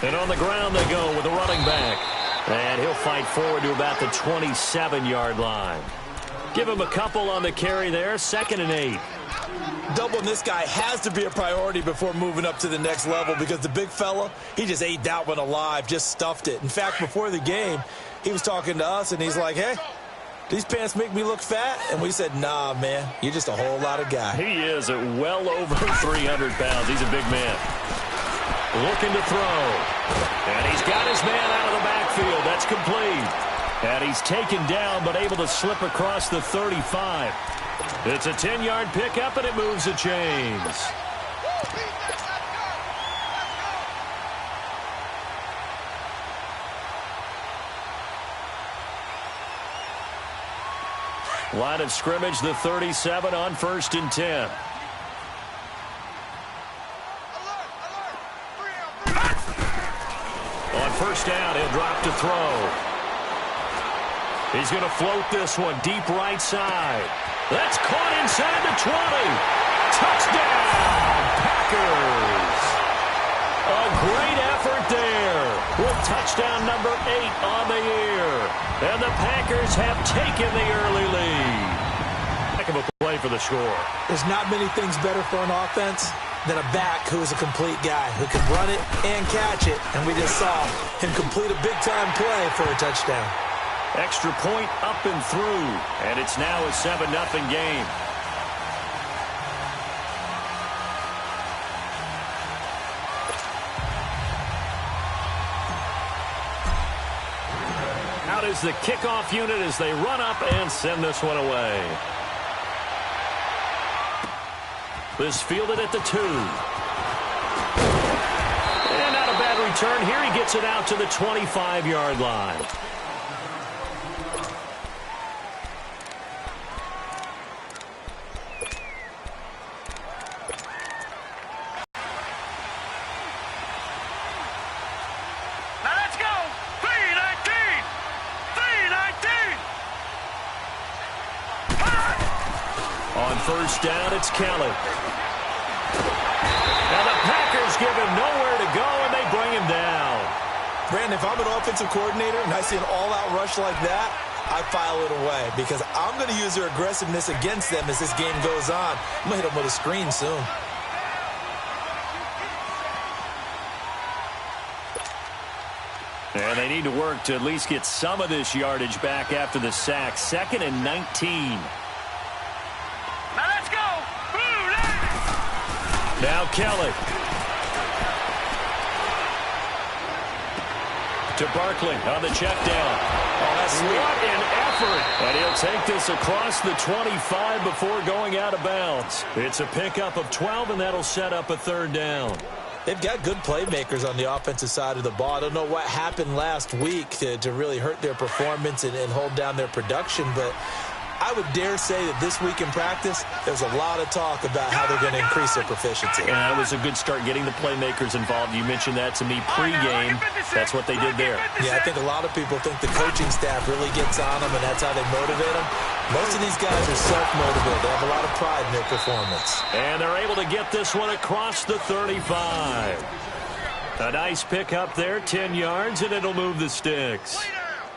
And on the ground they go with the running back. And he'll fight forward to about the 27-yard line. Give him a couple on the carry there, 2nd and 8. Doubling this guy has to be a priority before moving up to the next level because the big fella, he just ate that one alive, just stuffed it. In fact, before the game, he was talking to us, and he's like, hey, these pants make me look fat? And we said, nah, man, you're just a whole lot of guy. He is at well over 300 pounds. He's a big man. Looking to throw. And he's got his man out of the backfield. That's complete. And he's taken down but able to slip across the 35. It's a 10-yard pickup, and it moves the chains. Line of scrimmage, the 37 on 1st and 10. On 1st down, he'll drop to throw. He's going to float this one deep right side. That's caught inside the 20. Touchdown, Packers. A great effort there with touchdown number 8 on the year. And the Packers have taken the early lead. Heck of a play for the score. There's not many things better for an offense than a back who is a complete guy who can run it and catch it. And we just saw him complete a big-time play for a touchdown. Extra point up and through, and it's now a 7-0 game. Out is the kickoff unit as they run up and send this one away. This fielded at the 2. And not a bad return. Here he gets it out to the 25-yard line. First down, it's Kelly. Now the Packers give him nowhere to go, and they bring him down. Brandon, if I'm an offensive coordinator and I see an all-out rush like that, I file it away because I'm going to use their aggressiveness against them as this game goes on. I'm going to hit them with a screen soon. And they need to work to at least get some of this yardage back after the sack. 2nd and 19. Now Kelly. To Barkley on the check down. Oh, that's sweet. What an effort. And he'll take this across the 25 before going out of bounds. It's a pickup of 12, and that'll set up a 3rd down. They've got good playmakers on the offensive side of the ball. I don't know what happened last week to really hurt their performance and hold down their production, but I would dare say that this week in practice, there's a lot of talk about how they're going to increase their proficiency. And that was a good start getting the playmakers involved. You mentioned that to me pregame. That's what they did there. Yeah, I think a lot of people think the coaching staff really gets on them, and that's how they motivate them. Most of these guys are self-motivated. They have a lot of pride in their performance. And they're able to get this one across the 35. A nice pickup there, 10 yards, and it'll move the sticks.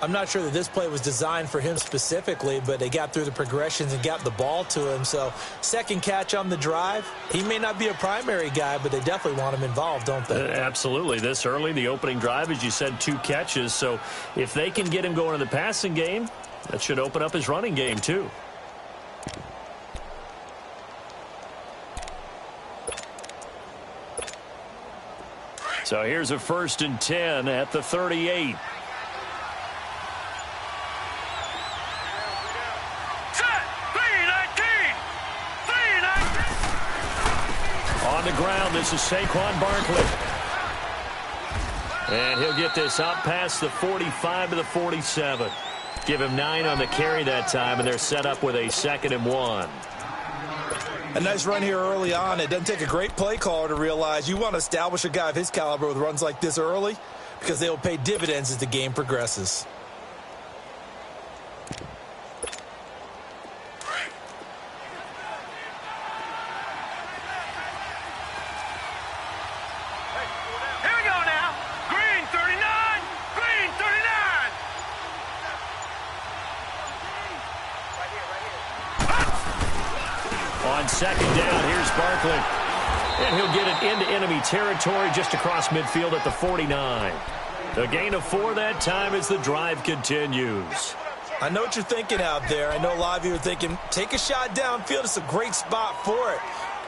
I'm not sure that this play was designed for him specifically, but they got through the progressions and got the ball to him. So, 2nd catch on the drive. He may not be a primary guy, but they definitely want him involved, don't they? Absolutely. This early, the opening drive, as you said, 2 catches. So, if they can get him going in the passing game, that should open up his running game, too. So, here's a 1st and 10 at the 38. On the ground, this is Saquon Barkley. And he'll get this up past the 45 to the 47. Give him 9 on the carry that time, and they're set up with a 2nd and 1. A nice run here early on. It doesn't take a great play caller to realize you want to establish a guy of his caliber with runs like this early because they will pay dividends as the game progresses. second down. Here's Barkley. And he'll get it into enemy territory just across midfield at the 49. A gain of 4 that time as the drive continues. I know what you're thinking out there. I know a lot of you are thinking, take a shot downfield. It's a great spot for it.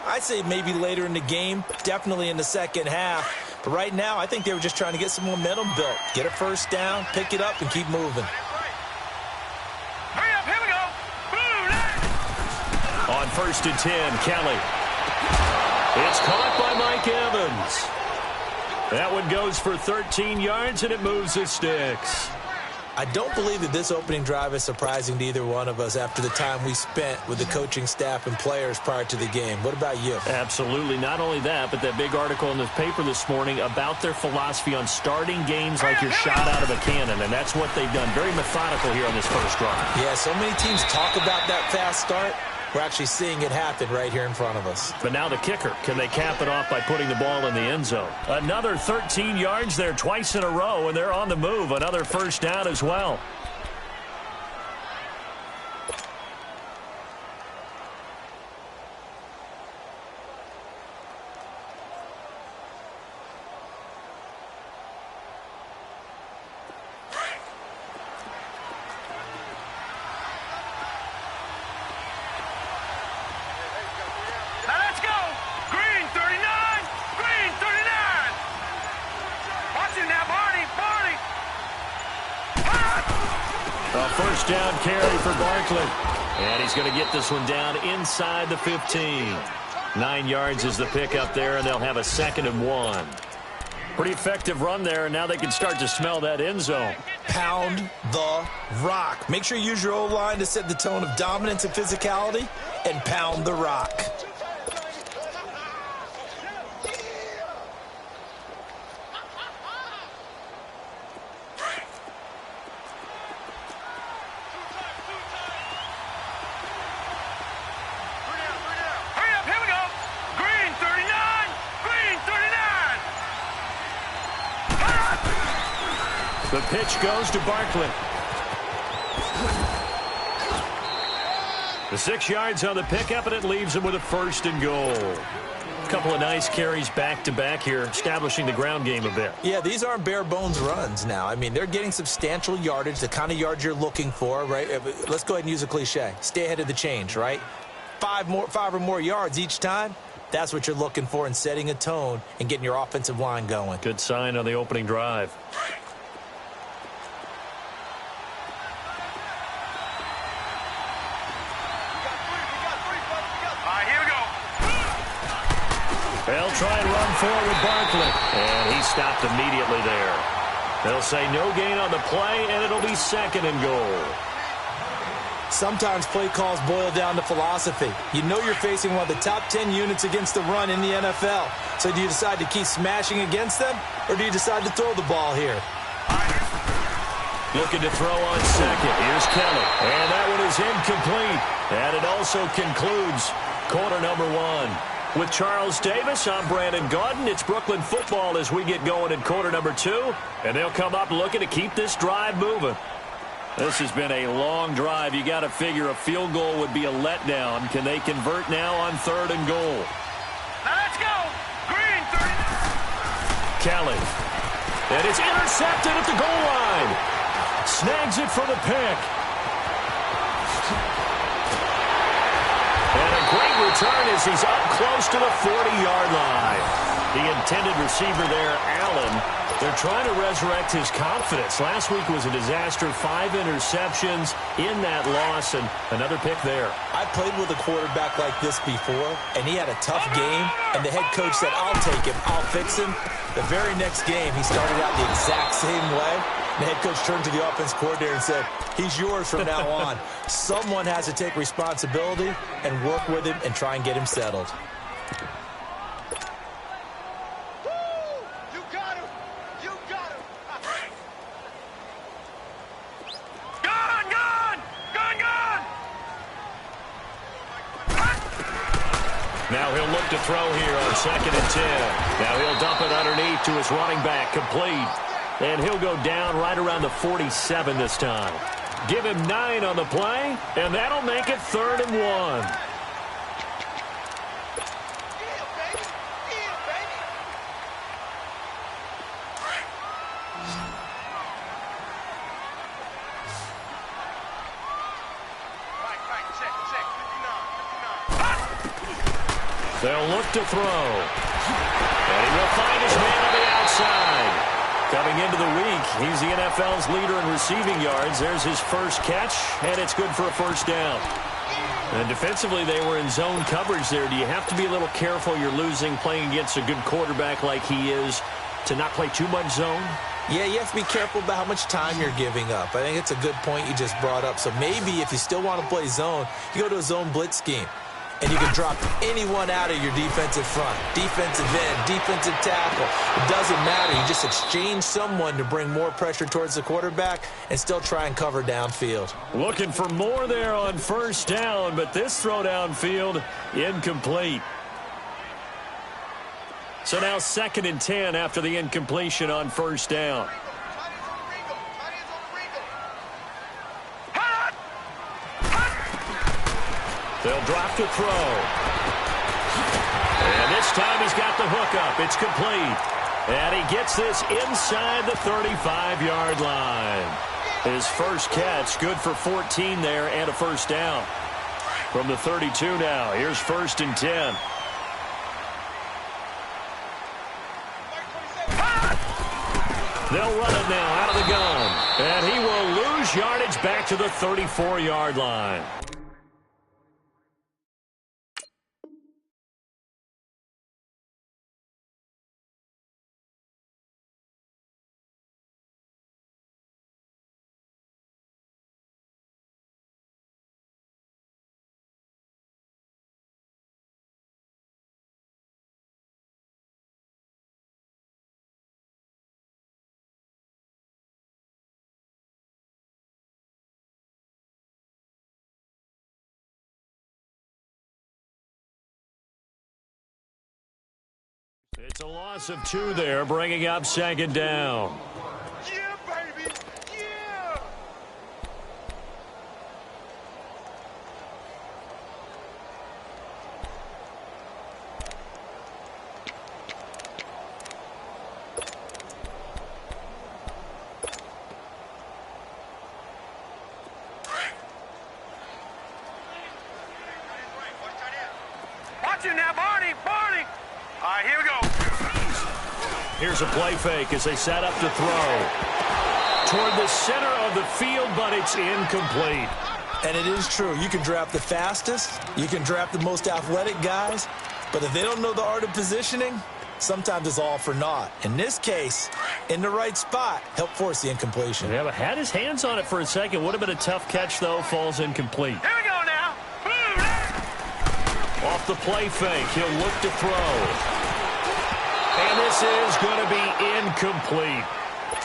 I'd say maybe later in the game, definitely in the second half. But right now, I think they were just trying to get some momentum built. Get a first down, pick it up, and keep moving. Hurry up, here we go. Boom. On 1st and 10, Kelly. It's caught by Mike Evans. That one goes for 13 yards, and it moves the sticks. I don't believe that this opening drive is surprising to either one of us after the time we spent with the coaching staff and players prior to the game. What about you? Absolutely. Not only that, but that big article in the paper this morning about their philosophy on starting games like you're shot out of a cannon, and that's what they've done. Very methodical here on this first drive. Yeah, so many teams talk about that fast start. We're actually seeing it happen right here in front of us. But now the kicker. Can they cap it off by putting the ball in the end zone? Another 13 yards there twice in a row, and they're on the move. Another first down as well. First down carry for Barkley. And he's going to get this one down inside the 15. 9 yards is the pickup there, and they'll have a 2nd and 1. Pretty effective run there, and now they can start to smell that end zone. Pound the rock. Make sure you use your O-line to set the tone of dominance and physicality, and pound the rock. The pitch goes to Barkley. The 6 yards on the pickup, and it leaves him with a 1st and goal. A couple of nice carries back-to-back here, establishing the ground game a bit. Yeah, these aren't bare-bones runs now. I mean, they're getting substantial yardage, the kind of yards you're looking for, right? Let's go ahead and use a cliche. Stay ahead of the change, right? 5 or more yards each time. That's what you're looking for in setting a tone and getting your offensive line going. Good sign on the opening drive. They'll try and run forward with Barkley. And he stopped immediately there. They'll say no gain on the play, and it'll be 2nd and goal. Sometimes play calls boil down to philosophy. You know you're facing one of the top 10 units against the run in the NFL. So do you decide to keep smashing against them, or do you decide to throw the ball here? Looking to throw on 2nd. Here's Kelly. And that one is incomplete. And it also concludes quarter number 1. With Charles Davis, I'm Brandon Gaudin. It's Brooklyn football as we get going in quarter number 2. And they'll come up looking to keep this drive moving. This has been a long drive. You got to figure a field goal would be a letdown. Can they convert now on 3rd and goal? Now let's go. Green, 30. Kelly. And it's intercepted at the goal line. Snags it for the pick. And a great return as he's up close to the 40-yard line. The intended receiver there, Allen. They're trying to resurrect his confidence. Last week was a disaster. 5 interceptions in that loss, and another pick there. I played with a quarterback like this before, and he had a tough game, and the head coach said, I'll take him, I'll fix him. The very next game, he started out the exact same way. The head coach turned to the offense coordinator and said, he's yours from now on. Someone has to take responsibility and work with him and try and get him settled. Now he'll look to throw here on 2nd and 10. Now he'll dump it underneath to his running back, complete. And he'll go down right around the 47 this time. Give him 9 on the play, and that'll make it 3rd and 1. They'll look to throw. And he will find his man on the outside. Coming into the week, he's the NFL's leader in receiving yards. There's his first catch, and it's good for a first down. And defensively, they were in zone coverage there. Do you have to be a little careful? You're losing playing against a good quarterback like he is to not play too much zone? Yeah, you have to be careful about how much time you're giving up. I think it's a good point you just brought up. So maybe if you still want to play zone, you go to a zone blitz scheme. And you can drop anyone out of your defensive front, defensive end, defensive tackle. It doesn't matter. You just exchange someone to bring more pressure towards the quarterback and still try and cover downfield. Looking for more there on first down, but this throw downfield incomplete. So now 2nd and 10 after the incompletion on first down. They'll drop to throw. And this time he's got the hook up. It's complete. And he gets this inside the 35-yard line. His first catch, good for 14 there and a first down. From the 32 now, here's 1st and 10. They'll run it now out of the gun. And he will lose yardage back to the 34-yard line. It's a loss of 2 there, bringing up 2nd down. Yeah, baby. Yeah. Watch it now, Barney. Barney. All right, here we go. Here's a play fake as they set up to throw. Toward the center of the field, but it's incomplete. And it is true. You can draft the fastest. You can draft the most athletic guys. But if they don't know the art of positioning, sometimes it's all for naught. In this case, in the right spot, helped force the incompletion. Yeah, but had his hands on it for a second. Would have been a tough catch, though. Falls incomplete. Here we go now. Off the play fake, he'll look to throw. And this is going to be incomplete.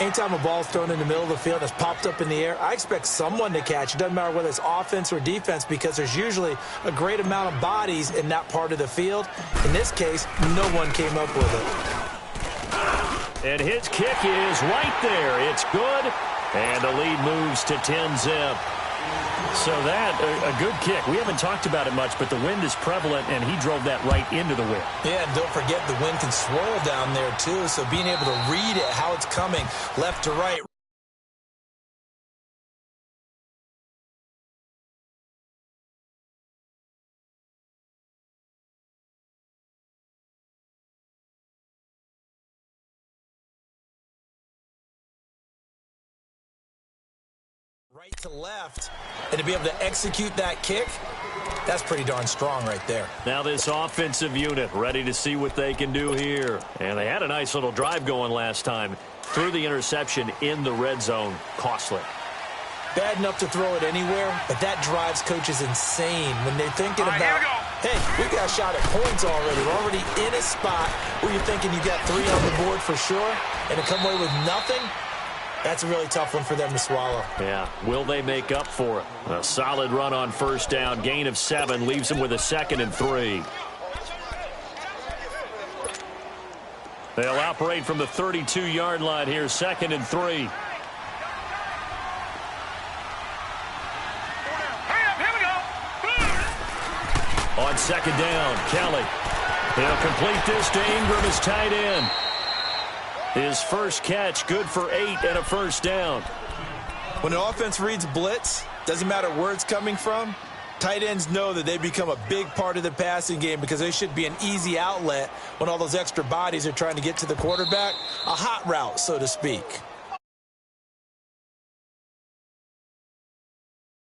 Anytime a ball's thrown in the middle of the field and it's popped up in the air, I expect someone to catch. It doesn't matter whether it's offense or defense because there's usually a great amount of bodies in that part of the field. In this case, no one came up with it. And his kick is right there. It's good. And the lead moves to 10-zip. So that, a good kick. We haven't talked about it much, but the wind is prevalent, and he drove that right into the wind. Yeah, and don't forget the wind can swirl down there, too, so being able to read it, how it's coming left to right. Right to left, and to be able to execute that kick, that's pretty darn strong right there. Now this offensive unit ready to see what they can do here. And they had a nice little drive going last time. Threw the interception in the red zone. Costly. Bad enough to throw it anywhere, but that drives coaches insane when they're thinking about, hey, we got a shot at points already. We're already in a spot where you're thinking you got 3 on the board for sure, and to come away with nothing, that's a really tough one for them to swallow. Yeah. Will they make up for it? A solid run on first down. Gain of 7 leaves them with a 2nd and 3. They'll operate from the 32-yard line here. 2nd and 3. Here we go. On 2nd down, Kelly. He'll complete this to Ingram as tight end. His first catch, good for 8 and a first down. When the offense reads blitz, doesn't matter where it's coming from, Tight ends know that they become a big part of the passing game because they should be an easy outlet when all those extra bodies are trying to get to the quarterback. A hot route, so to speak.